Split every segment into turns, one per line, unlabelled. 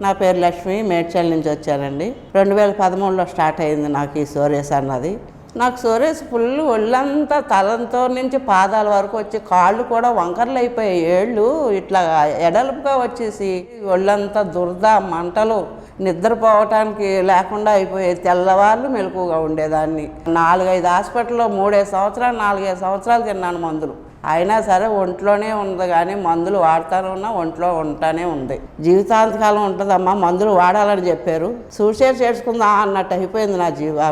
నా పేరు లక్ష్మి, మేడ్చల్ నుంచి వచ్చానండి. 2013లో స్టార్ట్ అయింది నాకు ఈ సోరేస్ అన్నది. నాకు సోరేస్ ఫుల్ ఒళ్ళంతా తలంతో నుంచి పాదాల వరకు వచ్చి కాళ్ళు కూడా వంకర్లు అయిపోయాయి. ఏళ్ళు ఇట్లా ఎడల్పుగా వచ్చేసి ఒళ్ళంతా దురద, మంటలు, నిద్రపోవటానికి లేకుండా అయిపోయేది. తెల్లవాళ్ళు మెలకుగా ఉండేదాన్ని. 4-5 హాస్పిటల్లో 4-5 సంవత్సరాలు తిన్నాను మందులు. అయినా సరే ఒంట్లోనే ఉంది, కానీ మందులు వాడుతూనే ఉన్నా, ఒంట్లో ఉంటానే ఉంది. జీవితాంతకాలం ఉంటుందమ్మా, మందులు వాడాలని చెప్పారు. సూసైడ్ చేసుకుందాం అన్నట్టు అయిపోయింది నా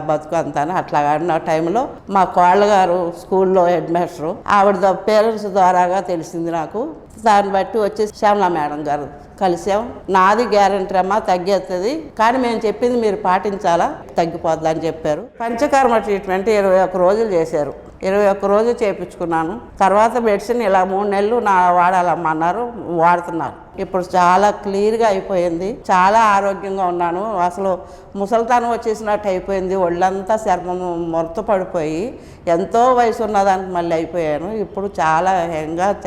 బతుకు అంతా. అట్లా ఆడిన టైంలో మా కోళ్ళ గారు స్కూల్లో హెడ్ మాస్టరు, ఆవిడ పేరెంట్స్ ద్వారాగా తెలిసింది నాకు. దాన్ని బట్టి వచ్చి శ్యామల మేడం గారు కలిసాం. నాది గ్యారెంటీ అమ్మా, తగ్గేస్తుంది, కానీ మేము చెప్పింది మీరు పాటించాలా, తగ్గిపోద్ది అని చెప్పారు. పంచకర్మ ట్రీట్మెంట్ 21 రోజులు చేశారు. 21 రోజులు చేయించుకున్నాను. తర్వాత మెడిసిన్ ఇలా 3 నెలలు వాడాలమ్మా అన్నారు. వాడుతున్నారు. ఇప్పుడు చాలా క్లియర్గా అయిపోయింది. చాలా ఆరోగ్యంగా ఉన్నాను. అసలు ముసలితనం వచ్చేసినట్టు అయిపోయింది. ఒళ్ళంతా చర్మం మొరత పడిపోయి ఎంతో వయసు ఉన్నదానికి మళ్ళీ అయిపోయాను. ఇప్పుడు చాలా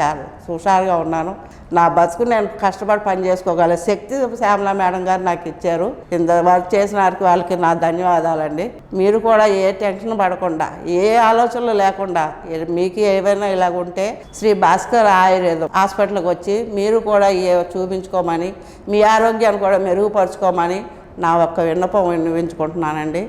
చాలా హుషారుగా ఉన్నాను. నా బతుకు నేను కష్టపడి పని చేసుకోగల శక్తి శ్యామల మేడం గారు నాకు ఇచ్చారు. ఇంత వర్క్ చేసిన వాళ్ళకి నా ధన్యవాదాలండి. మీరు కూడా ఏ టెన్షన్ పడకుండా, ఏ ఆలోచనలు లేకుండా, మీకు ఏవైనా ఇలాగ ఉంటే శ్రీ భాస్కర్ ఆయుర్వేదం హాస్పిటల్కి వచ్చి మీరు కూడా చూపించుకోమని, మీ ఆరోగ్యాన్ని కూడా మెరుగుపరుచుకోమని నా ఒక్క విన్నపం విన్నవించుకుంటున్నానండి.